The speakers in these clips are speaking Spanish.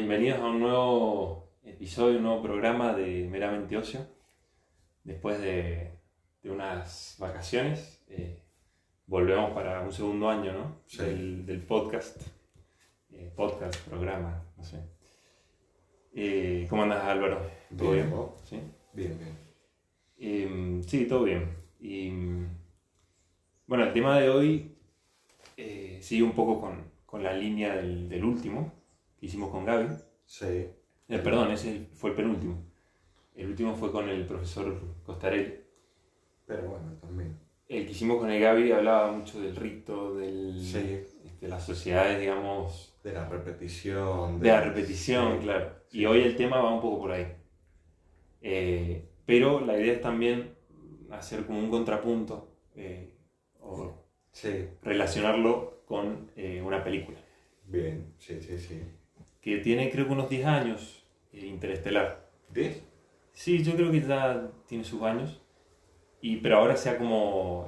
Bienvenidos a un nuevo episodio, un nuevo programa de Meramente Ocio. Después de unas vacaciones, volvemos para un segundo año, ¿no? Sí. Del podcast. Programa, no sé. ¿Cómo andas, Álvaro? ¿Todo Bien, bien? ¿vos? ¿Sí? Bien. Sí, todo bien. Bueno, el tema de hoy sigue un poco con la línea del último que hicimos con Gaby. Sí. Perdón, fue el penúltimo. El último fue con el profesor Costarelli. Pero bueno, también. El que hicimos con el Gaby hablaba mucho del rito, Sí. de las sociedades, digamos... De la repetición. De la repetición, sí. claro. Sí. Y hoy el tema va un poco por ahí. Pero la idea es también hacer como un contrapunto o Sí. relacionarlo con una película. Bien, sí. Que tiene creo que unos 10 años, Interestelar. ¿10? Sí, yo creo que ya tiene sus años, pero ahora se ha como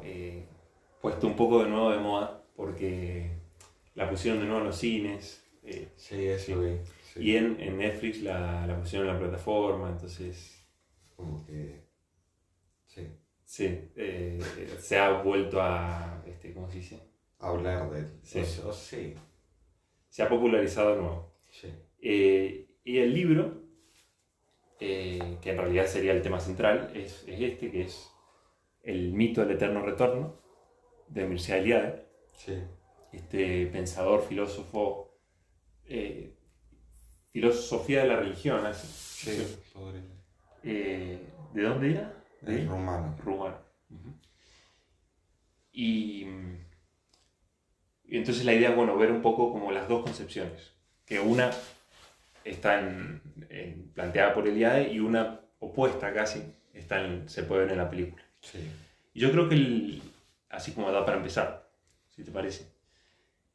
puesto un poco de nuevo de moda porque la pusieron de nuevo en los cines Sí, eso vi. Sí. y en Netflix la pusieron en la plataforma, entonces Como que... Sí. sí, se ha vuelto a, ¿cómo se dice? Hablar de... Sí. Sí. Se ha popularizado de nuevo. Sí. Y el libro, que en realidad sería el tema central, es este, que es El mito del eterno retorno, de Mircea Eliade, Sí. este pensador, filósofo, filosofía de la religión, así. Sí. Podría. ¿De dónde era? Es rumano. Rumano. Y entonces la idea es, bueno, ver un poco como las dos concepciones, que una está planteada por Eliade y una opuesta casi se puede ver en la película. Sí. Y yo creo que así como da para empezar, si te parece,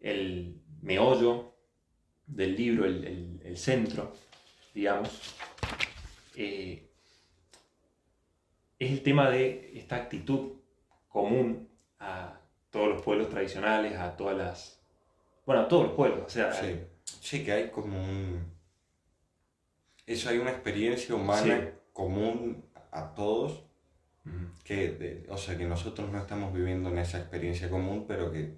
el meollo del libro, el centro, digamos, es el tema de esta actitud común a todos los pueblos tradicionales, a todos los pueblos, o sea... Sí. Sí, que hay como un... Eso, hay una experiencia humana Sí. común a todos. Que nosotros no estamos viviendo en esa experiencia común, pero que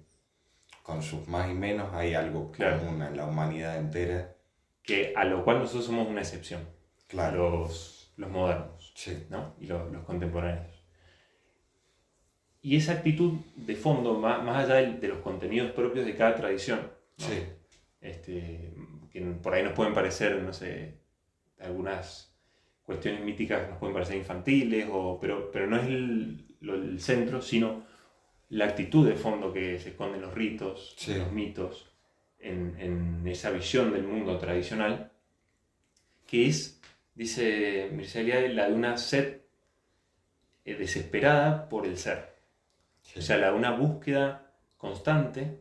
con sus más y menos hay algo Claro. común en la humanidad entera. Que a lo cual nosotros somos una excepción, Claro. los modernos, Sí. ¿no? Y los contemporáneos. Y esa actitud de fondo, más allá de los contenidos propios de cada tradición, ¿no? Sí. Que por ahí nos pueden parecer, no sé, algunas cuestiones míticas nos pueden parecer infantiles, pero no es el centro, sino la actitud de fondo que se esconde en los ritos, Sí. en los mitos, en esa visión del mundo tradicional, que es, dice Mircea Eliade, la de una sed desesperada por el ser. Sí. O sea, la de una búsqueda constante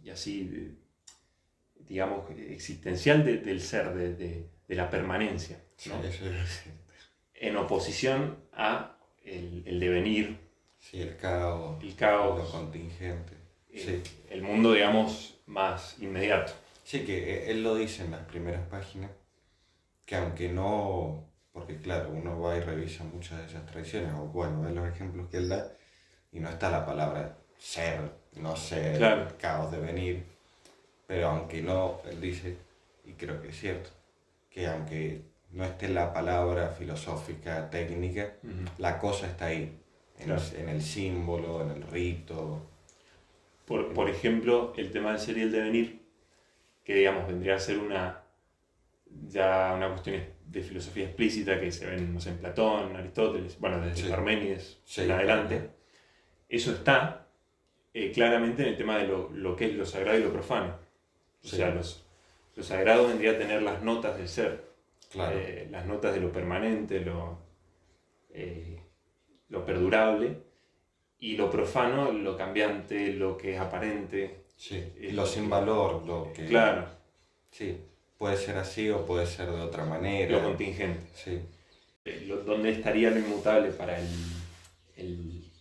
y así, digamos, existencial del ser, de la permanencia, ¿no? Sí, eso es. En oposición a el devenir, Sí, el caos, lo contingente. Sí. el mundo, digamos, más inmediato. Sí, que él lo dice en las primeras páginas, que aunque no, porque claro, uno va y revisa muchas de esas tradiciones, o bueno, ve los ejemplos que él da, y no está la palabra ser, no ser, Claro. caos, devenir, pero aunque no, él dice, y creo que es cierto, que aunque no esté la palabra filosófica, técnica, la cosa está ahí, Claro. en el símbolo, en el rito. Por ejemplo, el tema del ser y el devenir, que digamos vendría a ser una cuestión de filosofía explícita que se ven, no sé, en Platón, Aristóteles, bueno, desde Sí. Parménides Sí, en adelante. claro. Eso está claramente en el tema de lo que es lo sagrado y lo profano. O Sí. sea, lo sagrado vendría a tener las notas del ser, Claro. las notas de lo permanente, lo perdurable, y lo profano, lo cambiante, lo que es aparente. Sí, lo sin valor, lo que... Claro, Sí, puede ser así o puede ser de otra manera. lo contingente. Sí, ¿Dónde estaría lo inmutable para el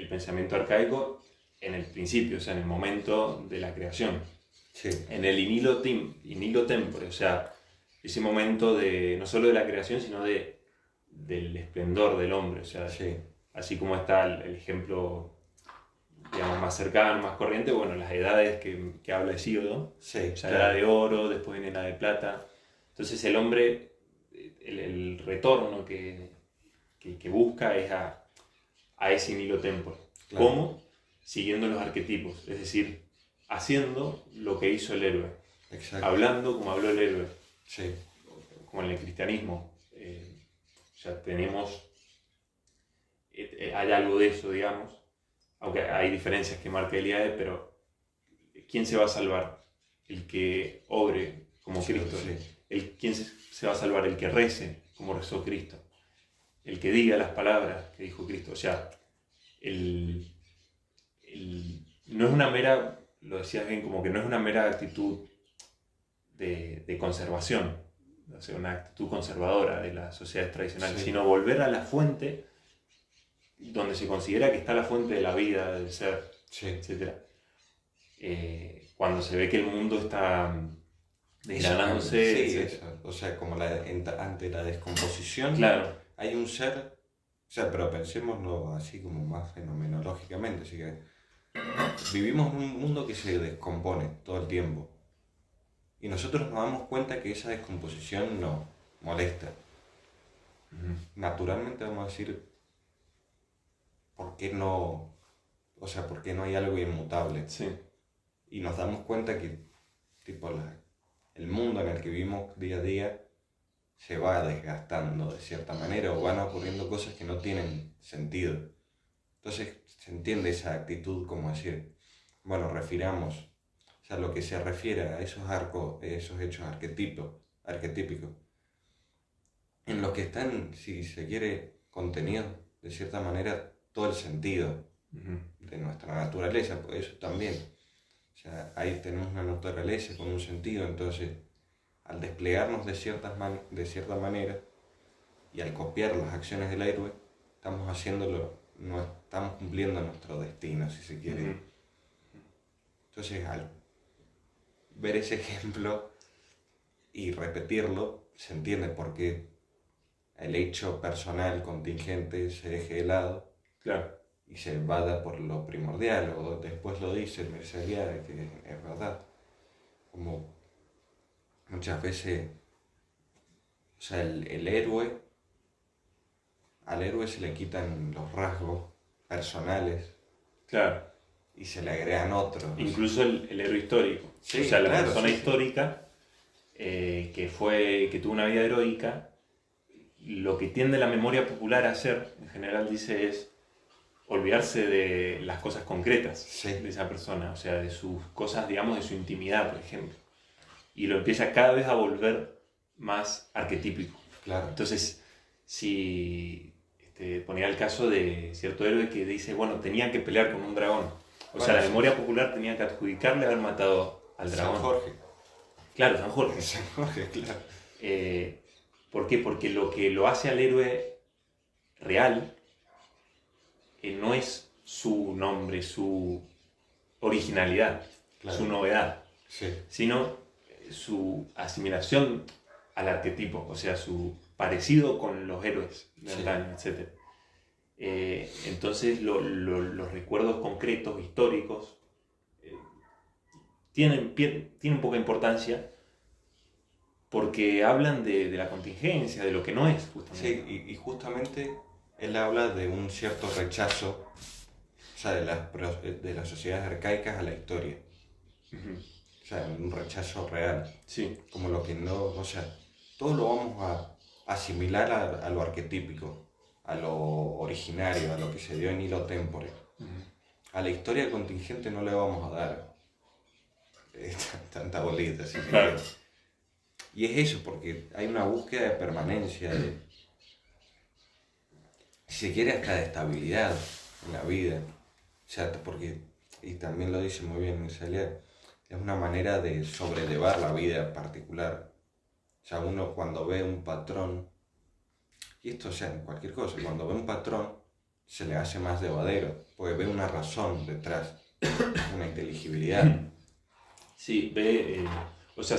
pensamiento arcaico? En el principio, o sea, en el momento de la creación. Sí, en el in illo tempore, o sea, ese momento de no solo de la creación, sino del esplendor del hombre, o sea, sí, así como está el ejemplo, digamos, más cercano, más corriente, bueno, las edades que habla Hesíodo, sí, o sea, la edad claro, de oro, después viene la de plata, entonces el hombre, el retorno que busca es a ese in illo tempore. claro, ¿Cómo? Siguiendo los arquetipos, es decir, haciendo lo que hizo el héroe, exacto, hablando como habló el héroe, sí, como en el cristianismo. O sea, tenemos, hay algo de eso, digamos, aunque hay diferencias que marca Eliade, pero ¿quién se va a salvar? El que obre como sí, Cristo. sí, ¿Quién se va a salvar? El que rece como rezó Cristo. El que diga las palabras que dijo Cristo. O sea, el, no es una mera, lo decías bien, como que no es una mera actitud de conservación, o sea, una actitud conservadora de las sociedades tradicionales, sí, sino volver a la fuente donde se considera que está la fuente de la vida, del ser, sí. etc. Cuando se ve que el mundo está desgranándose, Sí, etc. eso. O sea, como ante la descomposición Claro, hay un ser, o sea, pero pensémoslo así como más fenomenológicamente, así que vivimos en un mundo que se descompone todo el tiempo y nosotros nos damos cuenta que esa descomposición nos molesta. Naturalmente vamos a decir, ¿por qué no? O sea, ¿por qué no hay algo inmutable? sí. Y nos damos cuenta que tipo, el mundo en el que vivimos día a día se va desgastando de cierta manera o van ocurriendo cosas que no tienen sentido. Entonces se entiende esa actitud como decir, bueno, refiramos, o sea, lo que se refiere a esos hechos arquetípicos, en los que están, si se quiere, contenido de cierta manera todo el sentido de nuestra naturaleza, pues eso también. O sea, ahí tenemos una naturaleza con un sentido, entonces al desplegarnos de cierta manera y al copiar las acciones del héroe, estamos haciéndolo, no estamos cumpliendo nuestro destino, si se quiere. Entonces, al ver ese ejemplo y repetirlo, se entiende por qué el hecho personal contingente se deje de lado, Claro. y se vada por lo primordial, o después lo dice el Mircea que es verdad. Como muchas veces, o sea, el héroe, al héroe se le quitan los rasgos personales Claro. y se le agregan otros. Incluso el héroe histórico. Sí, O sea, la claro, persona sí, sí. histórica que tuvo una vida heroica, lo que tiende la memoria popular a hacer, en general dice, es olvidarse de las cosas concretas Sí. de esa persona, o sea, de sus cosas, digamos, de su intimidad, por ejemplo. Y lo empieza cada vez a volver más arquetípico. Claro. Entonces, si ponía el caso de cierto héroe que dice, bueno, tenía que pelear con un dragón. O sea, la sí, memoria sí. popular tenía que adjudicarle haber matado al dragón. San Jorge. Claro, San Jorge. San Jorge, claro. ¿Por qué? Porque lo que lo hace al héroe real no es su nombre, su originalidad, Claro. su novedad, Sí, sino su asimilación al arquetipo, o sea, su parecido con los héroes de Sí. antaño, etc. Entonces los recuerdos concretos, históricos, tienen poca importancia porque hablan de la contingencia, de lo que no es, justamente. sí, y justamente él habla de un cierto rechazo, o sea, de las sociedades arcaicas a la historia. Ujú. O sea, un rechazo real. Sí, Como lo que no, o sea, todo lo vamos a asimilar a lo arquetípico, a lo originario, a lo que se dio en hilo tempore. A la historia contingente no le vamos a dar tanta bolita, si se claro. quiere. Y es eso, porque hay una búsqueda de permanencia, si se quiere, hasta de estabilidad en la vida. O sea, porque, y también lo dice muy bien Celia, es una manera de sobrellevar la vida en particular. O sea, uno cuando ve un patrón, y esto, o sea, en cualquier cosa, cuando ve un patrón se le hace más llevadero, porque ve una razón detrás, una inteligibilidad. Sí, o sea,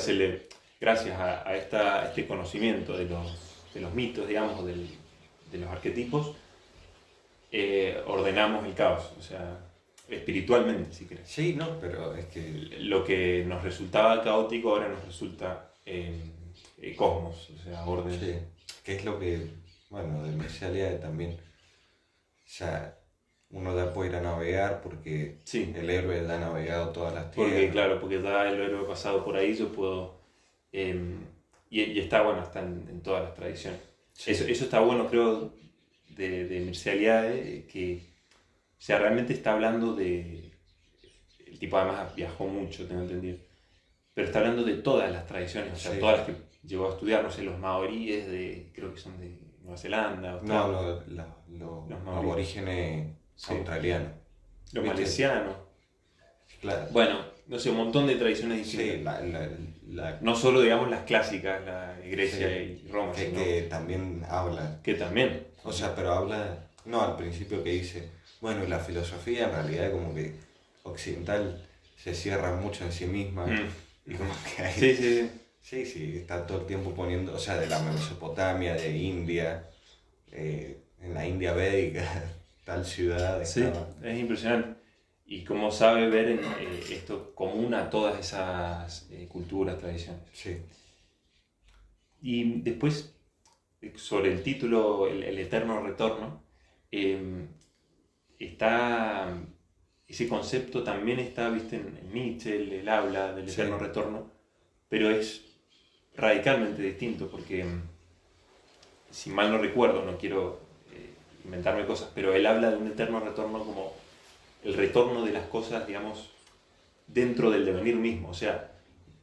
gracias a este conocimiento de los mitos, digamos, de los arquetipos, ordenamos el caos, o sea, espiritualmente, si querés. Sí, no, pero es que Lo que nos resultaba caótico ahora nos resulta cosmos, o sea, orden. sí, que es lo que, bueno, de Mercialidad también. O sea, uno ya puede ir a navegar porque Sí, el héroe ya ha navegado todas las porque tierras. claro, porque ya el héroe pasado por ahí, yo puedo... eh, y está bueno, está en todas las tradiciones. Sí, Eso está bueno, creo, de Mircea Eliade, que o sea, realmente está hablando de... El tipo además viajó mucho, tengo entendido. Pero está hablando de todas las tradiciones, o sea, sí. todas las que llegó a estudiar, no sé, los maoríes, creo que son de Nueva Zelanda, No, Australia, los maoríes, aborígenes sí, australianos. los ¿Viste? malesianos. Claro. Bueno, no sé, un montón de tradiciones Sí, distintas. la, No solo, digamos, las clásicas, la Grecia sí, y Roma, sino que también habla. que también. O sea, pero habla, no al principio que dice, bueno, y la filosofía en realidad como que occidental se cierra mucho en sí misma Mm. y como que hay, Sí, sí, sí. sí, sí, está todo el tiempo poniendo, o sea, de la Mesopotamia, de India, en la India védica, tal ciudad Sí, estaba. es impresionante. Y cómo sabe ver esto común a todas esas culturas, tradiciones. Sí, Y después, sobre el título, el eterno retorno, eh, está, ese concepto también está, viste, en Nietzsche, él habla del sí, eterno retorno, pero es radicalmente distinto, porque, si mal no recuerdo, no quiero inventarme cosas, pero él habla de un eterno retorno como el retorno de las cosas, digamos, dentro del devenir mismo, o sea,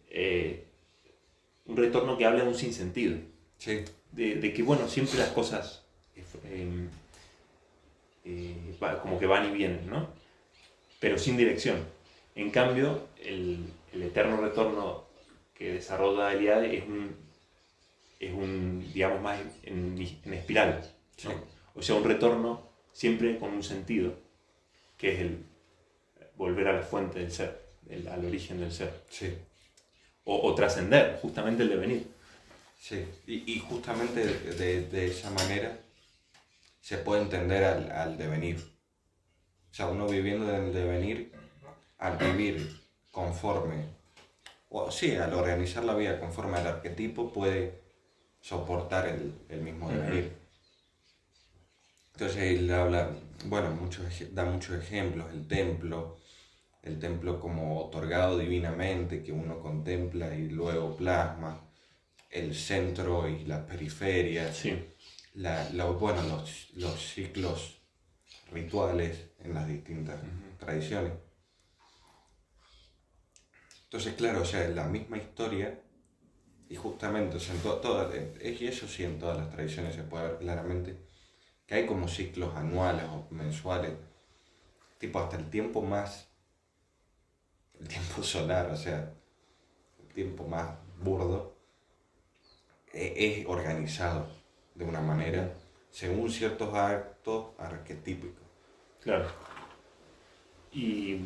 eh, un retorno que habla de un sinsentido, sí, de que, bueno, siempre las cosas como que van y vienen, ¿no? Pero sin dirección. En cambio, el eterno retorno que desarrolla Eliade es un digamos, más en espiral, sí, ¿no? O sea, un retorno siempre con un sentido, que es el volver a la fuente del ser, al origen del ser. sí, O trascender, justamente el devenir. sí. Y justamente de esa manera se puede entender al devenir. O sea, uno viviendo en el devenir, al vivir conforme, o sí, al organizar la vida conforme al arquetipo, puede soportar el mismo devenir. Entonces él habla, bueno, da muchos ejemplos, el templo como otorgado divinamente, que uno contempla y luego plasma, el centro y las periferias, Sí. bueno, los ciclos rituales en las distintas tradiciones. Entonces, claro, o sea, es la misma historia y justamente, o sea, y eso sí, en todas las tradiciones se puede ver claramente que hay como ciclos anuales o mensuales, tipo hasta el tiempo solar, o sea, el tiempo más burdo, es organizado de una manera según ciertos actos arquetípicos. Claro. Y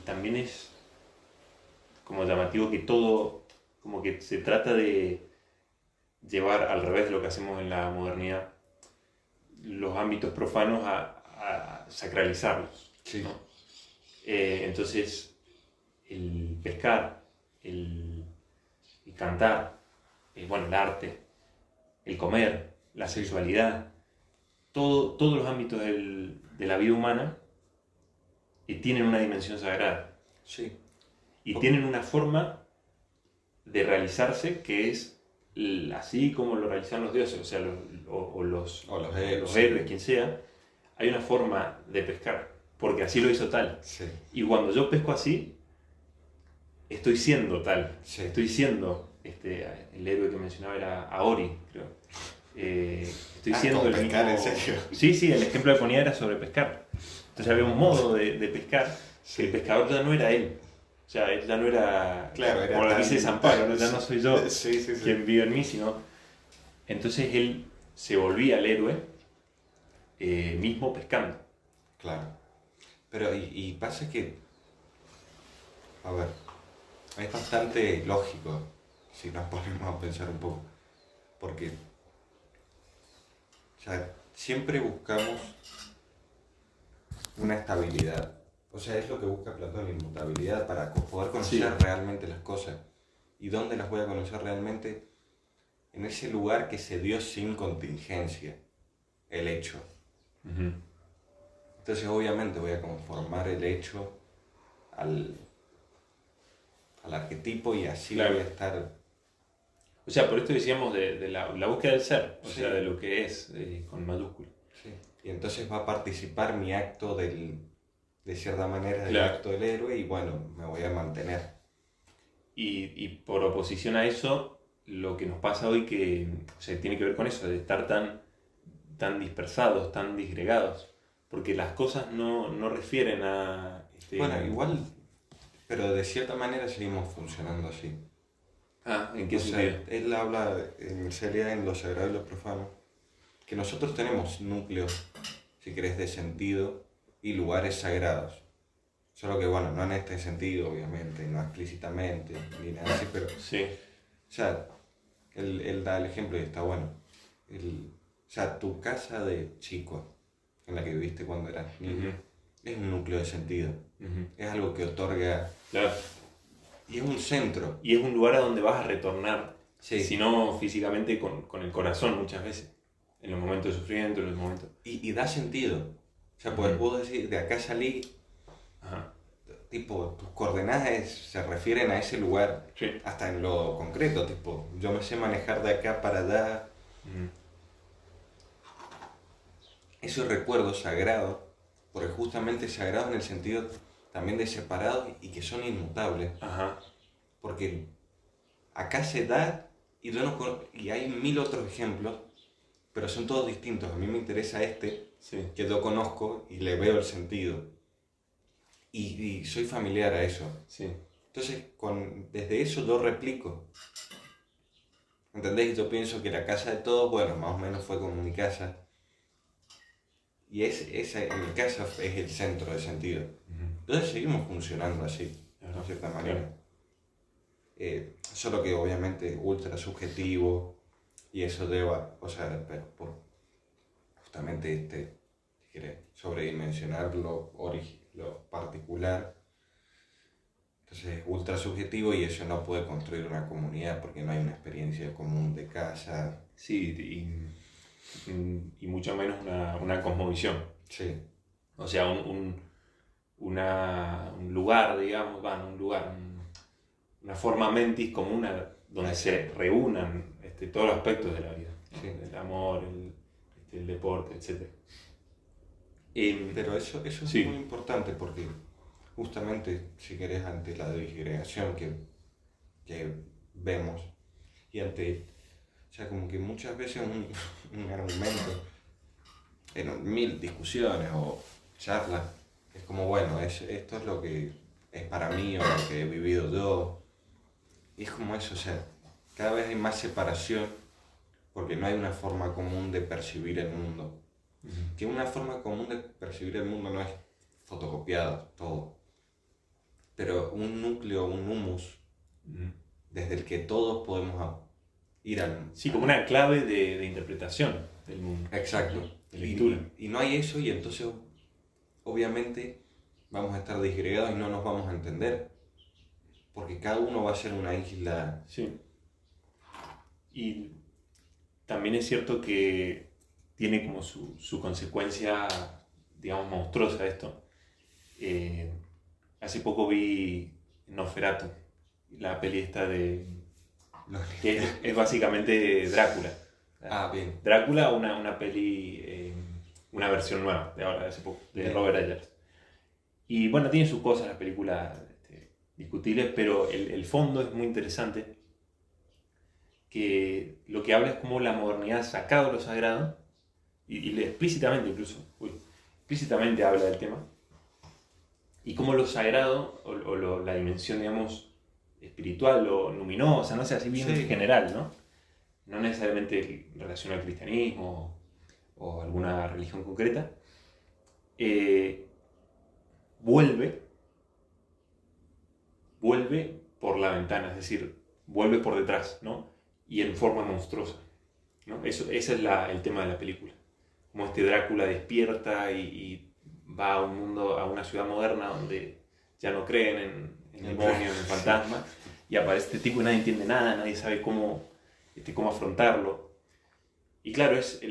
también es como llamativo que todo, como que se trata de llevar al revés de lo que hacemos en la modernidad, los ámbitos profanos a sacralizarlos, Sí, ¿no? Entonces, el pescar, el cantar, bueno, el arte, el comer, la sí, sexualidad, todos los ámbitos de la vida humana tienen una dimensión sagrada sí, y tienen una forma de realizarse que es así como lo realizan los dioses, o sea, los héroes, quien sea, hay una forma de pescar, porque así lo hizo tal. sí, Y cuando yo pesco así, estoy siendo tal, sí. estoy siendo, el héroe que mencionaba era Aori, creo. Estoy siendo como el pescar, mismo... en serio. Sí, sí, el ejemplo que ponía era sobre pescar. Entonces había un modo de pescar, Sí. que el pescador ya no era él. O sea, él ya no era, Claro, era como lo tal- dice San Pablo, ¿no? Ya no soy yo Sí, sí, sí. quien vive en mí, sino... Entonces él se volvía el héroe mismo pescando. Claro. Pero y pasa que a ver, es bastante lógico si nos ponemos a pensar un poco, porque o sea, siempre buscamos una estabilidad. O sea, es lo que busca Platón, la inmutabilidad, para poder conocer realmente las cosas. ¿Y dónde las voy a conocer realmente? En ese lugar que se dio sin contingencia, el hecho. Uh-huh. Entonces, obviamente, voy a conformar el hecho al arquetipo y así claro. voy a estar. O sea, por esto decíamos de la búsqueda del ser, o Sí. sea, de lo que es, con mayúscula. Sí. Y entonces va a participar mi acto de cierta manera, del claro. acto del héroe, y bueno, me voy a mantener. Y por oposición a eso, lo que nos pasa hoy que, o sea, tiene que ver con eso, de estar tan dispersados, tan disgregados, porque las cosas no refieren a... Bueno, igual, pero de cierta manera seguimos funcionando así. Ah, ¿en qué O sentido? sea, él habla en seriedad en lo sagrado y lo profano, que nosotros tenemos núcleos, si querés, de sentido y lugares sagrados. Solo que, bueno, no en este sentido, obviamente, no explícitamente, ni nada así, pero... Sí. O sea, él da el ejemplo y está bueno. O sea, tu casa de chico, en la que viviste cuando eras niño, es un núcleo de sentido. Es algo que otorga... Claro. Y es un centro. Y es un lugar a donde vas a retornar, Sí. si no físicamente, con el corazón muchas veces, en los momentos de sufrimiento, en los momentos... Y da sentido. O sea, pues puedo decir, de acá salí, Ajá. tipo, tus coordenadas se refieren a ese lugar, Sí. hasta en lo concreto, tipo, yo me sé manejar de acá para allá. Esos recuerdos sagrados, porque justamente sagrados en el sentido también de separados y que son inmutables. Ajá. Porque acá se da y hay mil otros ejemplos, pero son todos distintos. A mí me interesa este, Sí. que yo conozco y le veo el sentido. Y soy familiar a eso. Sí. Entonces, desde eso yo replico. ¿Entendés? Yo pienso que la casa de todos, bueno, más o menos fue como mi casa. Y esa en mi casa es el centro de sentido. Entonces seguimos funcionando así, de cierta manera. Solo que obviamente ultra subjetivo y eso deba, o sea, pero por justamente si querés, sobredimensionar lo particular. Entonces es ultra subjetivo y eso no puede construir una comunidad porque no hay una experiencia común de casa. Sí, y mucho menos una cosmovisión. Sí. O sea, un lugar, digamos, una forma mentis común donde se reúnan todos los aspectos de la vida, ¿no? Sí. El amor, el deporte, etc. Pero eso es sí. muy importante porque justamente, si querés, ante la disgregación que vemos y ante, o sea, como que muchas veces un argumento en mil discusiones o charlas es como, bueno, esto es lo que es para mí o lo que he vivido yo. Y es como eso, o sea, cada vez hay más separación porque no hay una forma común de percibir el mundo. Que una forma común de percibir el mundo no es fotocopiado todo, pero un núcleo, un humus, desde el que todos podemos ir al... Sí, como una clave de interpretación del mundo. Exacto. De lectura. Y no hay eso y entonces obviamente vamos a estar disgregados y no nos vamos a entender, porque cada uno va a ser una isla. Sí. Y también es cierto que tiene como su consecuencia, digamos, monstruosa esto. Hace poco vi Nosferatu, la peli esta que es básicamente Drácula. Ah, bien. Drácula, una peli, una versión nueva de ahora, de hace poco, de Robert Eggers. Y bueno, tiene sus cosas la película discutibles, pero el fondo es muy interesante. Que lo que habla es cómo la modernidad ha sacado lo sagrado, y explícitamente incluso, explícitamente habla del tema, y cómo lo sagrado, o la dimensión, digamos, espiritual o luminosa, no sé, así bien en general, ¿no? No necesariamente en relación al cristianismo o alguna religión concreta, vuelve vuelve por la ventana, es decir, vuelve por detrás, ¿no? Y en forma monstruosa, ¿no? Ese es el tema de la película. Como este Drácula despierta y va a un mundo, a una ciudad moderna donde ya no creen en demonios, en fantasmas, y aparece este tipo y nadie entiende nada, nadie sabe cómo afrontarlo. Y claro, es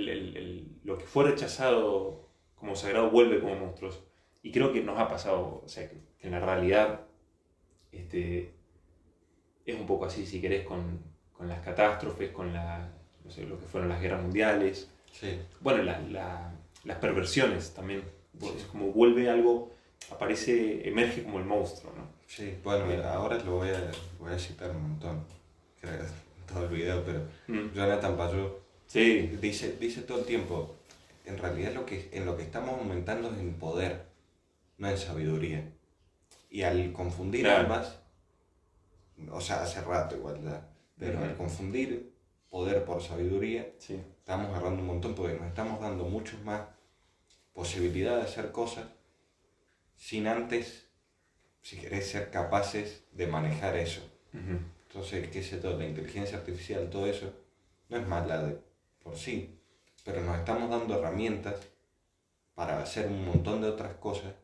lo que fue rechazado como sagrado vuelve como monstruoso. Y creo que nos ha pasado, o sea, que en la realidad es un poco así, si querés, con las catástrofes, con no sé, lo que fueron las guerras mundiales. Sí. Bueno, las perversiones también. Sí. Es como vuelve algo, emerge como el monstruo, ¿no? Sí, bueno, ahora lo voy a citar un montón, creo, en todo el video, pero Jonathan Pajot dice todo el tiempo, en realidad en lo que estamos aumentando es en poder, no en sabiduría. Y al confundir ambas, o sea, hace rato igual ya, pero al confundir poder por sabiduría, estamos agarrando un montón porque nos estamos dando muchas más posibilidades de hacer cosas sin antes, si querés, ser capaces de manejar eso. Entonces, qué sé todo, la inteligencia artificial, todo eso, no es mala por sí, pero nos estamos dando herramientas para hacer un montón de otras cosas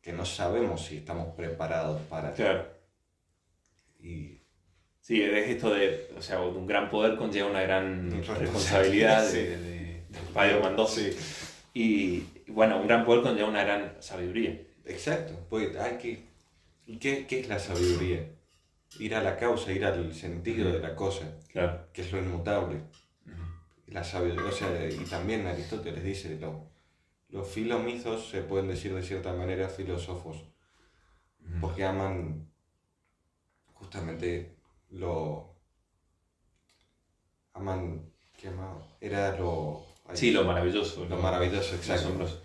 que no sabemos si estamos preparados para. Claro. Sí, es esto de, o sea, un gran poder conlleva una gran responsabilidad de Spider-Man 2. Sí. Y bueno, un gran poder conlleva una gran sabiduría. Exacto, pues ¿qué es la sabiduría? Ir a la causa, ir al sentido de la cosa, claro, que es lo inmutable. La sabiduría, o sea, y también Aristóteles dice, los filomizos se pueden decir de cierta manera filósofos, porque aman justamente ¿qué amaba? Era lo... Sí, lo maravilloso. Lo maravilloso, exacto. Lo asombroso.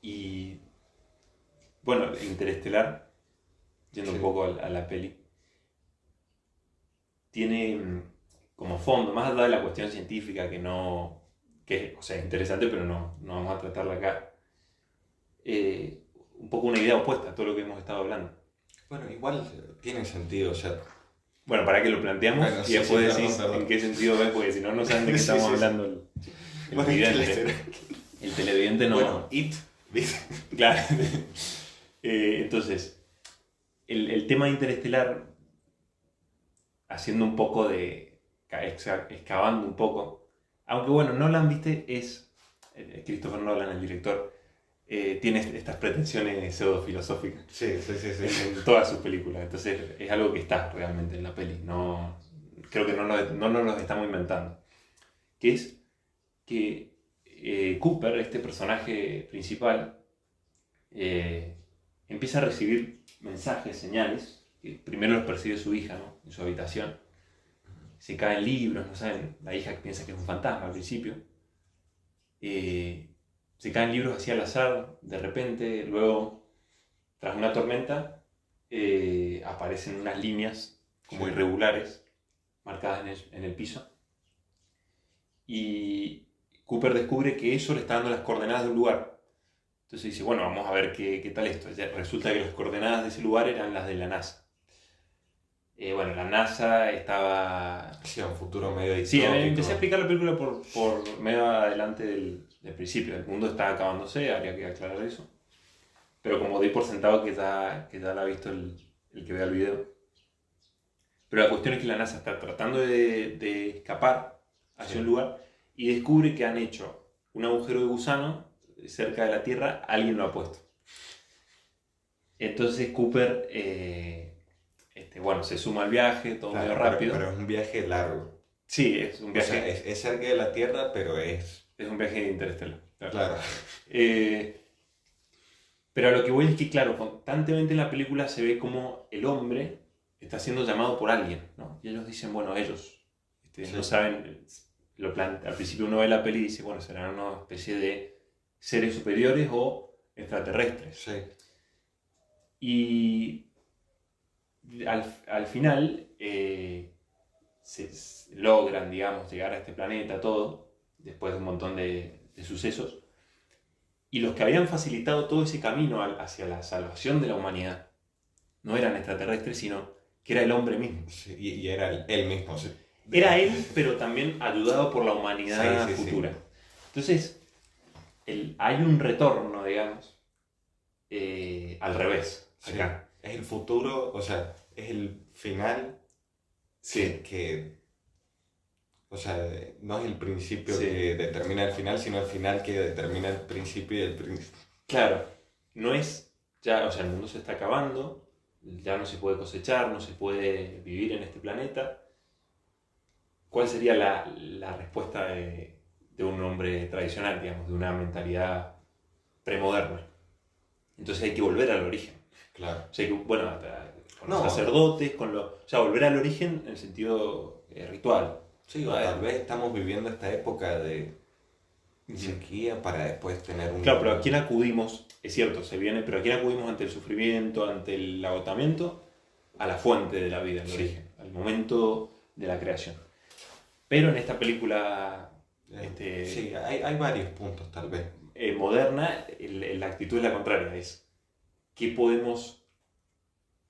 Y bueno, Interestelar, yendo un poco a la peli, tiene como fondo, más allá de la cuestión científica o sea, es interesante, pero no vamos a tratarla acá, un poco una idea opuesta a todo lo que hemos estado hablando. Bueno, igual tiene sentido, o sea... Bueno, para que lo planteamos y después decís en qué sentido ves, porque si no saben de qué estamos hablando el televidente. El televidente no... Bueno, Claro. Entonces, el tema de Interestelar, haciendo un poco de... excavando un poco, aunque bueno, Nolan, viste, es... Christopher Nolan, el director, tiene estas pretensiones pseudo-filosóficas. Sí. En todas sus películas. Entonces es algo que está realmente en la peli. Creo que no nos lo estamos inventando. Que es que Cooper, este personaje principal, empieza a recibir mensajes, señales, que primero los percibe su hija, ¿no? En su habitación. Se caen libros, no saben, la hija piensa que es un fantasma al principio. Se caen libros así al azar, de repente, luego, tras una tormenta, aparecen unas líneas como irregulares, marcadas en el piso. Y Cooper descubre que eso le está dando las coordenadas de un lugar. Entonces dice, bueno, vamos a ver qué tal esto. Ya resulta que las coordenadas de ese lugar eran las de la NASA. Bueno, la NASA estaba... Sí, un futuro medio distópico. Sí, empecé a explicar la película por medio adelante del principio. El mundo está acabándose, habría que aclarar eso. Pero como doy por sentado que ya la ha visto el que vea el video. Pero la cuestión es que la NASA está tratando de escapar hacia un lugar y descubre que han hecho un agujero de gusano cerca de la Tierra, alguien lo ha puesto. Entonces Cooper... bueno, se suma al viaje, todo medio rápido. Pero es un viaje largo. Sí, es un viaje... O sea, es cerca de la Tierra, pero es... Es un viaje interestelar. Claro. Pero a lo que voy es que, claro, constantemente en la película se ve como el hombre está siendo llamado por alguien, ¿no? Y ellos dicen, bueno, ellos no saben... al principio uno ve la peli y dice, bueno, serán una especie de seres superiores o extraterrestres. Sí. Y... Al final se logran, digamos, llegar a este planeta, todo, después de un montón de sucesos, Y los que habían facilitado todo ese camino hacia la salvación de la humanidad no eran extraterrestres, sino que era el hombre mismo. Sí, y era él mismo. Sí. Era él, pero también ayudado por la humanidad Sí, sí, futura. sí. Entonces, hay un retorno, digamos, al revés, Sí. acá. Es el futuro, o sea, es el final Sí, o sea, no es el principio sí. que determina el final, sino el final que determina el principio y el principio. Claro, no es ya, o sea, el mundo se está acabando, ya no se puede cosechar, no se puede vivir en este planeta. ¿Cuál sería la respuesta de un hombre tradicional, digamos, de una mentalidad premoderna? Entonces hay que volver al origen. Claro. O sea, bueno, con los No, sacerdotes, o sea, volver al origen en el sentido ritual. sí, o tal vez estamos viviendo esta época de Ujú. sequía para después tener un... Claro, pero ¿a quién acudimos? Es cierto, se viene, pero ¿a quién acudimos ante el sufrimiento, ante el agotamiento? A la fuente de la vida, al Sí. origen, al momento de la creación. Pero en esta película Sí, hay varios puntos tal vez. moderna, la actitud es la contraria, es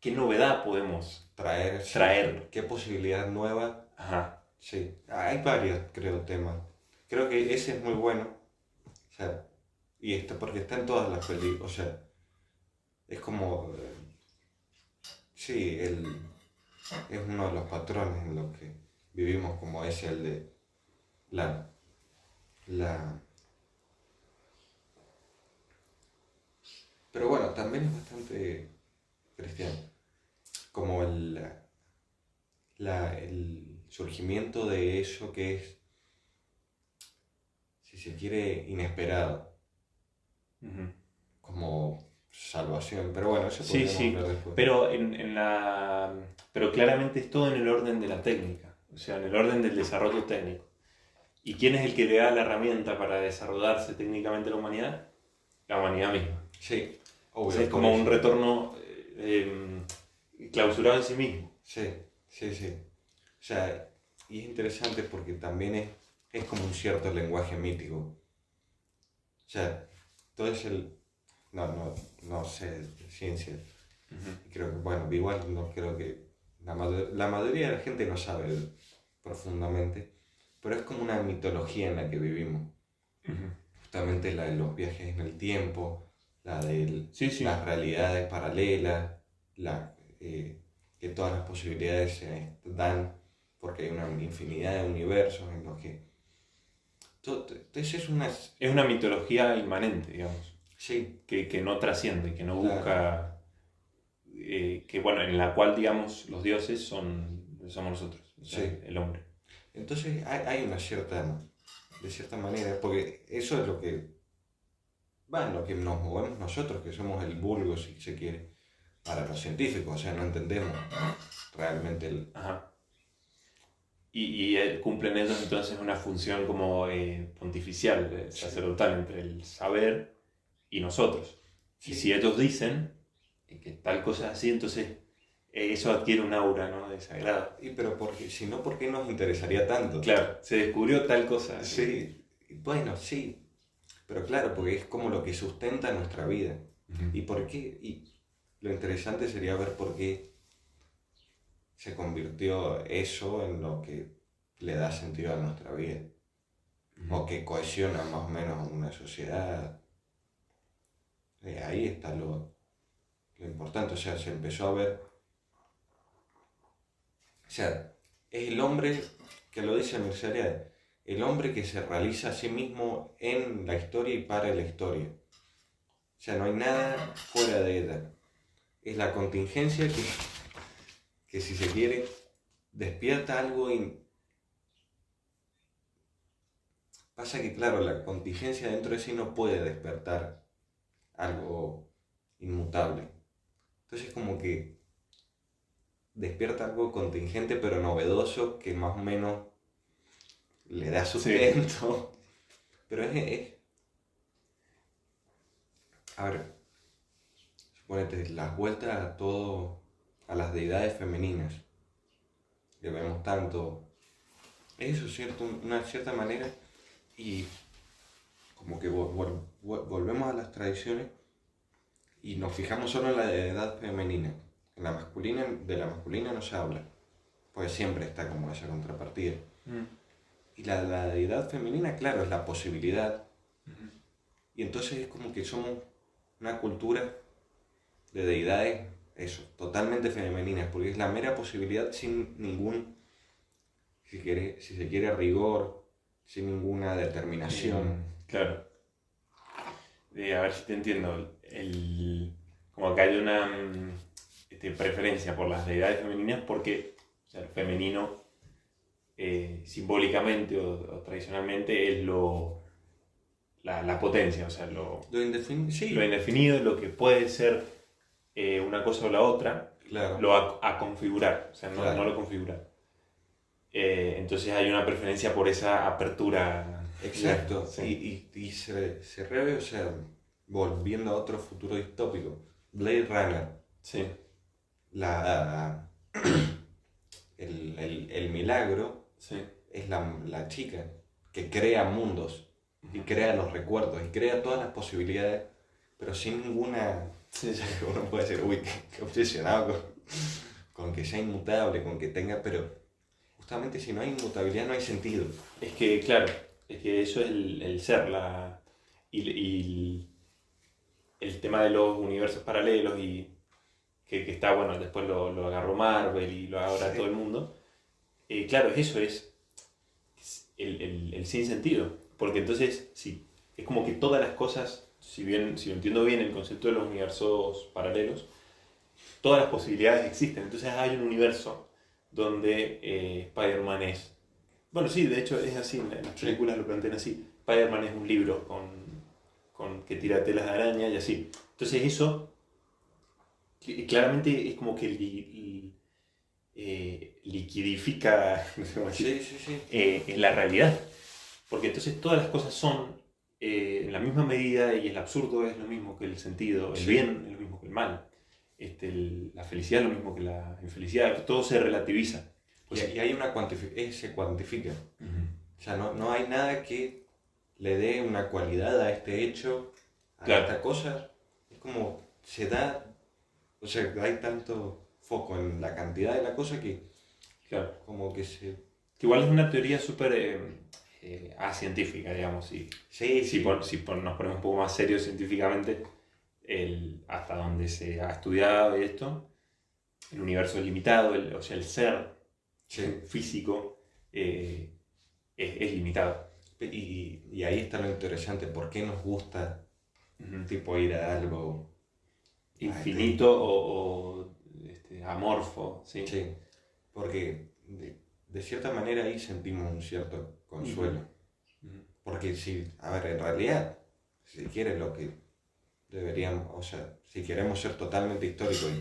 qué novedad podemos Traer, sí, traer. qué posibilidad nueva. Ajá. Sí, hay varios, creo, temas. Creo que ese es muy bueno. O sea, y esto porque está en todas las películas. O sea, es como... sí, es uno de los patrones en los que vivimos, como es el de la... la pero bueno, también es bastante cristiano. Como el surgimiento de eso que es, si se quiere, inesperado, Ujú. como salvación. Pero bueno, eso Sí, podríamos sí, hablar después. pero claramente es todo en el orden de la técnica, o sea, en el orden del desarrollo técnico. ¿Y quién es el que le da la herramienta para desarrollarse técnicamente la humanidad? La humanidad misma. Sí, O sea, obvio, es por como un eso. retorno clausurado en sí mismo. Sí, sí, sí. O sea, y es interesante porque también es como un cierto lenguaje mítico. O sea, todo es el... no sé de ciencia. Ujú, Creo que, bueno, igual no creo que la mayoría de la gente no sabe profundamente, pero es como una mitología en la que vivimos. ujú. Justamente la de los viajes en el tiempo, la de Sí, sí. las realidades paralelas, que todas las posibilidades se dan porque hay una infinidad de universos en los que... Entonces es una... Es una mitología inmanente, digamos, Sí, que no trasciende, que no claro. busca, que bueno, en la cual, digamos, los dioses somos nosotros, o sea, Sí. el hombre. Entonces hay una cierta, de cierta manera, porque eso es lo que, va, en lo que nos movemos nosotros, que somos el vulgo, si se quiere, para los científicos, o sea, no entendemos realmente el... Ajá. Cumplen ellos entonces una función como pontificial, Sí, sacerdotal, entre el saber y nosotros. Y si sí. ellos dicen que tal cosa es así, entonces eso adquiere un aura, ¿no?, de sagrado. Y pero porque, si no, ¿por qué nos interesaría tanto? Claro, se descubrió tal cosa. Sí, bueno, sí, pero claro, porque es como lo que sustenta nuestra vida. Ujú. ¿Y por qué? Y lo interesante sería ver por qué se convirtió eso en lo que le da sentido a nuestra vida, o que cohesiona más o menos una sociedad. Ahí está lo importante, o sea, se empezó a ver, o sea, es el hombre, que lo dice Mircea Eliade, el hombre que se realiza a sí mismo en la historia y para la historia. O sea, no hay nada fuera de ella. Es la contingencia que si se quiere, despierta algo y pasa que, claro, la contingencia dentro de sí no puede despertar algo inmutable. Entonces como que despierta algo contingente pero novedoso que más o menos le da Sí. sustento. Pero a ver, suponete, las vueltas a todo, a las deidades femeninas, que vemos tanto, eso, ¿cierto? Una cierta manera, y como que volvemos tradiciones y nos fijamos solo en la edad femenina. En la masculina, de la masculina no se habla, pues siempre está como esa contrapartida. Y la deidad femenina, claro, es la posibilidad. Y entonces es como que somos una cultura de deidades, eso, totalmente femeninas, porque es la mera posibilidad sin ningún, si se quiere, rigor, sin ninguna determinación. Claro. A ver si te entiendo. Como que hay una preferencia por las deidades femeninas porque, o sea, el femenino simbólicamente o tradicionalmente es la potencia, o sea, lo indefinido, lo que puede ser una cosa o la otra, claro. lo a configurar, o sea, no, Claro. no lo configurar. Entonces hay una preferencia por esa apertura. Exacto, Sí. y se reve, o sea, volviendo a otro futuro distópico, Blade Runner, Sí. el milagro Sí. es la chica que crea mundos y crea los recuerdos y crea todas las posibilidades, pero sin ninguna... Sí, sí. Uno puede decir, uy, qué obsesionado con que sea inmutable, con que tenga, pero justamente si no hay inmutabilidad no hay sentido. Es que, claro, es que eso es el ser, y el tema de los universos paralelos y que está, bueno, después lo agarró Marvel y lo agarra todo el mundo. Claro, eso es el sinsentido, porque entonces, sí, es como que todas las cosas, si lo entiendo bien el concepto de los universos paralelos, todas las posibilidades existen. Entonces hay un universo donde Spider-Man es... Bueno, sí, de hecho es así, en las películas lo plantean así. Spider-Man es un libro que tira telas de araña y así. Entonces eso claramente es como que liquidifica, no sé cómo decir, en la realidad. Porque entonces todas las cosas son en la misma medida y el absurdo es lo mismo que el sentido, el bien es lo mismo que el mal. La felicidad es lo mismo que la infelicidad, todo se relativiza. Pues y hay una se cuantifica. O sea, no hay nada que le dé una cualidad a este hecho, a esta cosa. Es como se da, o sea, hay tanto foco en la cantidad de la cosa que como que se... Que igual es una teoría súper científica, digamos. Si nos ponemos un poco más serios científicamente, hasta donde se ha estudiado esto, el universo es limitado, o sea, el ser físico es limitado. Y ahí está lo interesante, ¿por qué nos gusta tipo ir a algo infinito o amorfo? Sí, porque de cierta manera ahí sentimos un cierto consuelo. Porque a ver, en realidad, si quieres lo que deberíamos, o sea, si queremos ser totalmente históricos y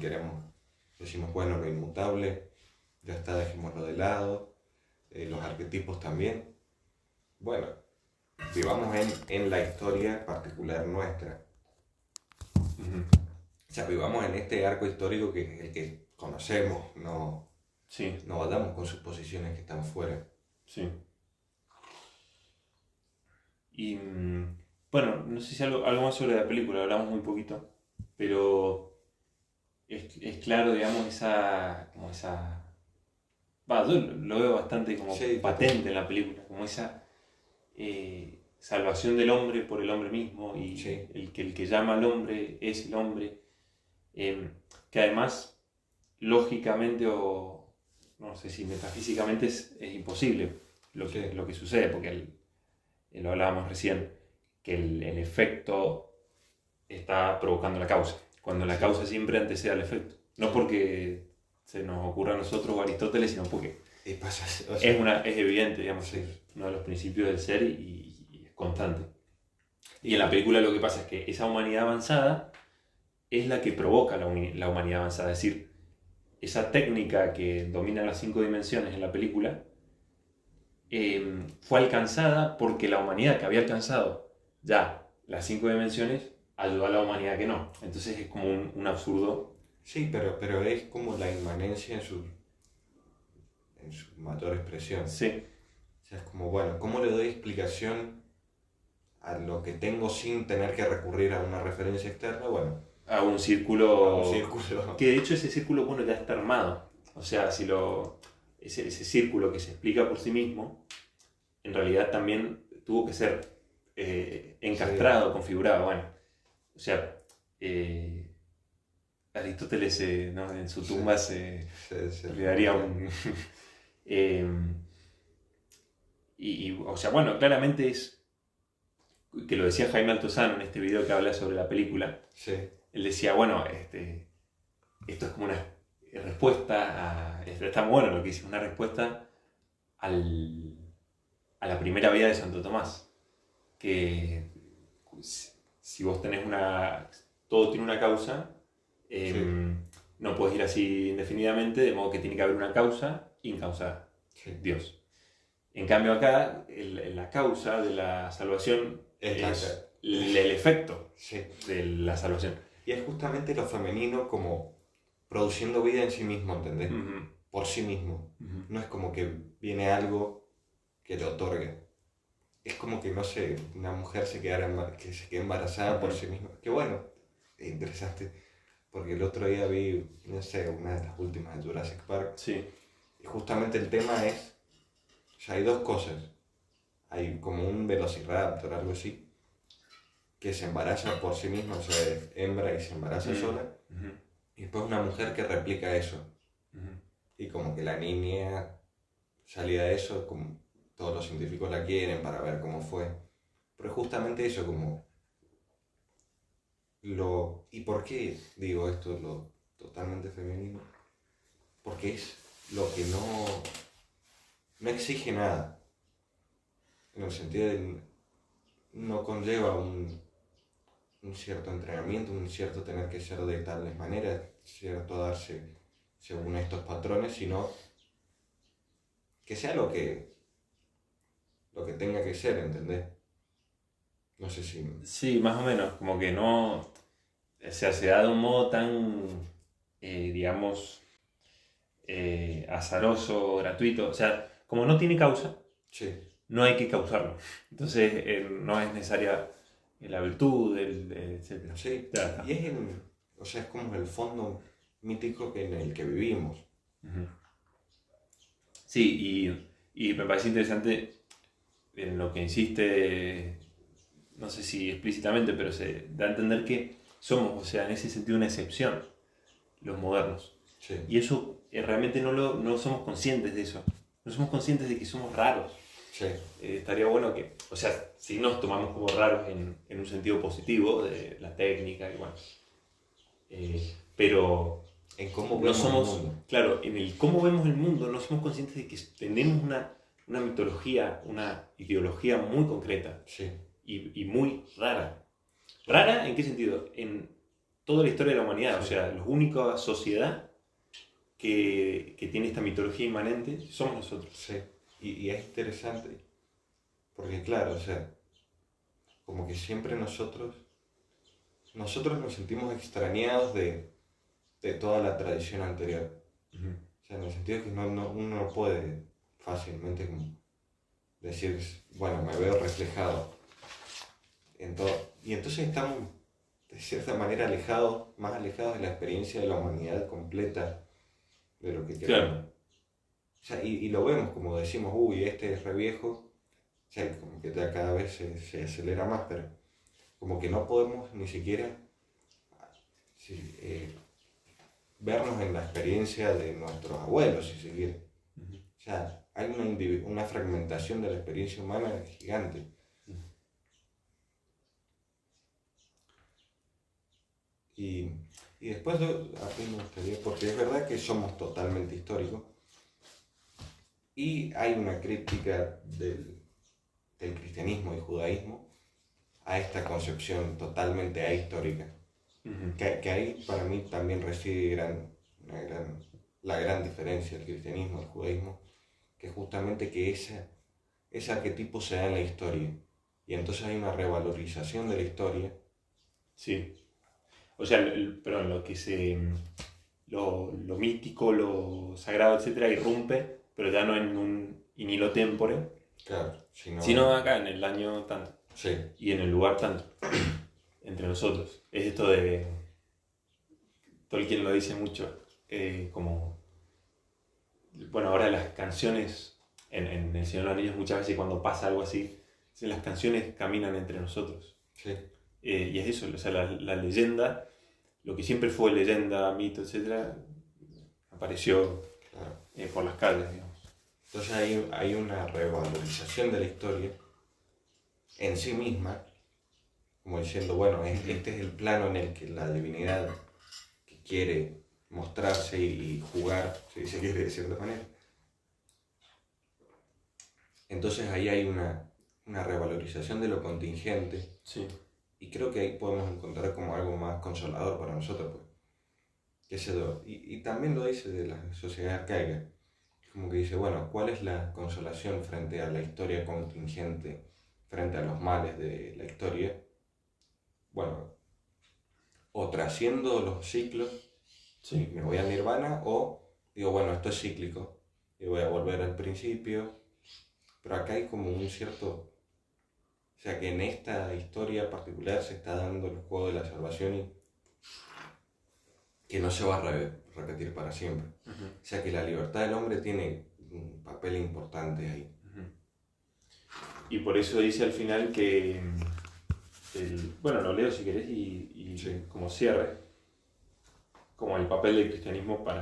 decimos, bueno, lo inmutable, ya está, dejémoslo de lado, los arquetipos también. Bueno, vivamos en la historia particular nuestra. O sea, vivamos en este arco histórico que es el que conocemos, no vayamos con suposiciones que están fuera. Sí. Y bueno, no sé si algo más sobre la película, hablamos muy poquito, pero es claro, digamos, yo lo veo bastante como patente en la película, como esa salvación del hombre por el hombre mismo y el que llama al hombre es el hombre, que además lógicamente o no sé si metafísicamente es imposible lo que sucede, porque lo hablábamos recién, que el efecto está provocando la causa, cuando la causa siempre antecede al efecto, no porque se nos ocurra a nosotros o a Aristóteles, sino porque es evidente, digamos, es uno de los principios del ser y es constante. Y en la película lo que pasa es que esa humanidad avanzada es la que provoca la humanidad avanzada, es decir, esa técnica que domina las 5 dimensiones en la película fue alcanzada porque la humanidad que había alcanzado ya las 5 dimensiones ayudó a la humanidad que no. Entonces es como un absurdo. Sí, pero es como la inmanencia en su mayor expresión. Sí. O sea, es como, bueno, ¿cómo le doy explicación a lo que tengo sin tener que recurrir a una referencia externa, bueno, A un a círculo. un círculo. Que de hecho ese círculo, bueno, ya está armado. O sea, si lo. Ese círculo que se explica por sí mismo, en realidad también tuvo que ser encastrado, configurado. Bueno, o sea, Aristóteles ¿no? en su tumba le daría un. eh, o sea, bueno, claramente es. Que lo decía Jaime Altozano en este video que habla sobre la película. Sí, Él decía, bueno, esto es como una respuesta a. Está muy bueno lo que dice, una respuesta a la primera vida de Santo Tomás. Que si vos tenés una. Todo tiene una causa, no puedes ir así indefinidamente, de modo que tiene que haber una causa incausada, sí. Dios. En cambio, acá, la causa de la salvación es el efecto Sí. de la salvación. Y es justamente lo femenino como produciendo vida en sí mismo, ¿entendés? Uh-huh. Por sí mismo. Uh-huh. No es como que viene algo que le otorga. Es como que, no sé, una mujer que se quede embarazada por sí misma. Que bueno, es interesante. Porque el otro día vi, no sé, una de las últimas de Jurassic Park. Sí. Y justamente el tema es, o sea, hay dos cosas. Hay como un velociraptor, algo así, que se embaraza por sí misma, o sea, es hembra y se embaraza sola. Uh-huh. Y después una mujer que replica eso. Uh-huh. Y como que la niña salía de eso, como todos los científicos la quieren para ver cómo fue. Pero justamente eso, como ¿Y por qué digo esto, lo totalmente femenino? Porque es lo que no exige nada. En el sentido de no conlleva un cierto entrenamiento, un cierto tener que ser de tales maneras, cierto darse según estos patrones, sino que sea lo que tenga que ser, ¿entendés? No sé si... Sí, más o menos, como que no, o sea, se da de un modo tan, digamos, azaroso, gratuito, o sea, como no tiene causa, Sí, no hay que causarlo, entonces no es necesaria la virtud, etc. sí, Ya está. y o sea, es como el fondo mítico en el que vivimos. Uh-huh. Sí, y me parece interesante en lo que insiste, no sé si explícitamente, pero se da a entender que somos, o sea, en ese sentido una excepción, los modernos. Sí, Y eso realmente no somos conscientes de eso. No somos conscientes de que somos raros. sí. Estaría bueno que, o sea, si nos tomamos como raros en un sentido positivo de la técnica y bueno. Pero En cómo no vemos somos, el mundo. claro, en el cómo vemos el mundo no somos conscientes de que tenemos una mitología, una ideología muy concreta Sí, y muy rara. ¿Rara en qué sentido? En toda la historia de la humanidad, Sí. o sea, la única sociedad que tiene esta mitología inmanente somos nosotros. sí. Y es interesante, porque claro, o sea, como que siempre nosotros nos sentimos extrañados de toda la tradición anterior. Uh-huh. O sea, en el sentido que uno no puede fácilmente como decir, bueno, me veo reflejado en todo. Y entonces estamos de cierta manera más alejados de la experiencia de la humanidad completa, de lo que queremos. Claro. O sea, y lo vemos como decimos, uy, este es re viejo, o sea, como que ya cada vez se acelera más, pero como que no podemos ni siquiera vernos en la experiencia de nuestros abuelos, si se quiere. Uh-huh. O sea, hay una fragmentación de la experiencia humana gigante. Y después a mí me gustaría, porque es verdad que somos totalmente históricos, y hay una crítica del cristianismo y judaísmo a esta concepción totalmente ahistórica. Uh-huh. Que ahí para mí también reside la gran diferencia del cristianismo y el judaísmo, que justamente que ese arquetipo se da en la historia. Y entonces hay una revalorización de la historia. Sí. O sea, perdón, lo místico, lo sagrado, etcétera, irrumpe, pero ya no en un in illo tempore, Claro, sino acá en el año tanto. Sí, y en el lugar tanto, entre nosotros. Es esto de, Tolkien lo dice mucho, como, bueno, ahora las canciones, en El Señor de los Anillos muchas veces cuando pasa algo así, las canciones caminan entre nosotros. sí, Y es eso, o sea, la leyenda, lo que siempre fue leyenda, mito, etc., apareció claro. por las calles, digamos. Entonces hay una revalorización de la historia en sí misma, como diciendo, bueno, este es el plano en el que la divinidad que quiere mostrarse y jugar, si se quiere de cierta manera. Entonces ahí hay una revalorización de lo contingente, Sí. y creo que ahí podemos encontrar como algo más consolador para nosotros, pues. Y también lo dice de la sociedad arcaica, como que dice, bueno, ¿cuál es la consolación frente a la historia contingente, frente a los males de la historia? Bueno, o trasciendo los ciclos, Sí. me voy al nirvana, o digo, bueno, esto es cíclico, y voy a volver al principio, pero acá hay como un cierto, o sea, que en esta historia particular se está dando el juego de la salvación y que no se va a repetir para siempre. Uh-huh. O sea, que la libertad del hombre tiene un papel importante ahí. Uh-huh. Y por eso dice al final que, bueno, lo leo si querés y Sí. como cierre, como el papel del cristianismo para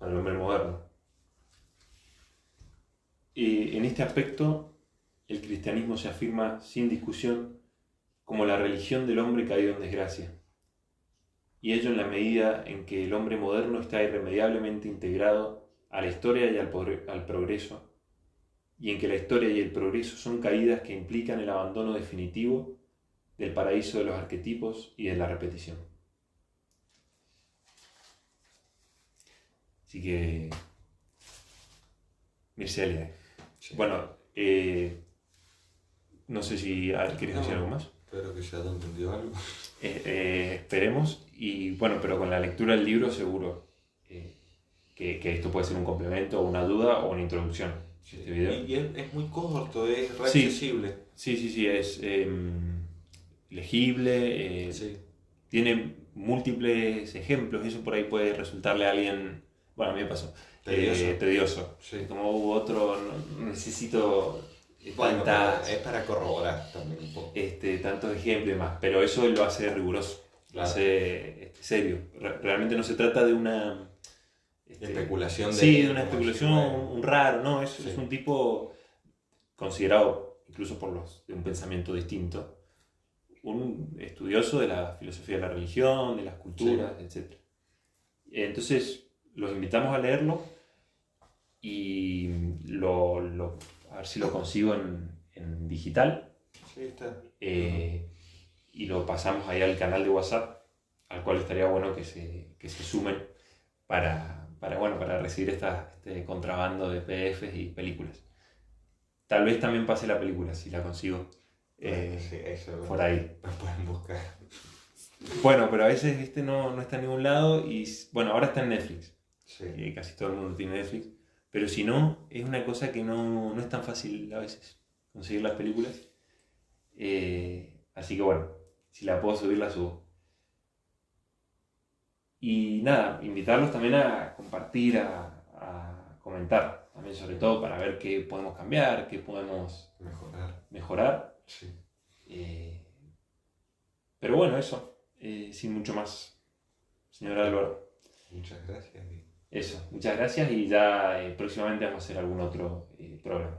el hombre moderno. Y en este aspecto, el cristianismo se afirma sin discusión como la religión del hombre caído en desgracia. Y ello en la medida en que el hombre moderno está irremediablemente integrado a la historia y al progreso, y en que la historia y el progreso son caídas que implican el abandono definitivo del paraíso de los arquetipos y de la repetición. Así que, Mircea, Sí. bueno, no sé si quieres decir algo más. Espero que se haya entendido algo. Esperemos, y bueno, pero con la lectura del libro seguro que esto puede ser un complemento, una duda o una introducción. Sí. Este video. Y es muy corto, es re Sí. accesible. Sí, es legible, Sí. tiene múltiples ejemplos, eso por ahí puede resultarle a alguien, bueno, a mí me pasó, tedioso. Sí. Como hubo otro, no necesito Bueno, tantas, es para corroborar también un poco. tantos ejemplos y demás, pero eso lo hace riguroso, lo Claro. hace serio. Realmente no se trata de una Especulación de una como especulación, decir, bueno, un raro, ¿no? Sí. Es un tipo considerado, incluso por los de un pensamiento distinto, un estudioso de la filosofía de la religión, de las culturas, etc. Entonces, los invitamos a leerlo y a ver si lo consigo en digital. Sí, está. Y lo pasamos ahí al canal de WhatsApp, al cual estaría bueno que se sumen para recibir este contrabando de PDFs y películas. Tal vez también pase la película, si la consigo Sí, eso por ahí. lo pueden buscar. Bueno, pero a veces no está en ningún lado y bueno, ahora está en Netflix. Sí. Casi todo el mundo tiene Netflix. Pero si no, es una cosa que no es tan fácil a veces conseguir las películas. Así que bueno, si la puedo subir, la subo. Y nada, invitarlos también a compartir, a comentar, también sobre todo para ver qué podemos cambiar, qué podemos mejorar. Sí. Pero bueno, eso, sin mucho más, señor Álvaro. Muchas gracias. Eso, muchas gracias y ya próximamente vamos a hacer algún otro programa.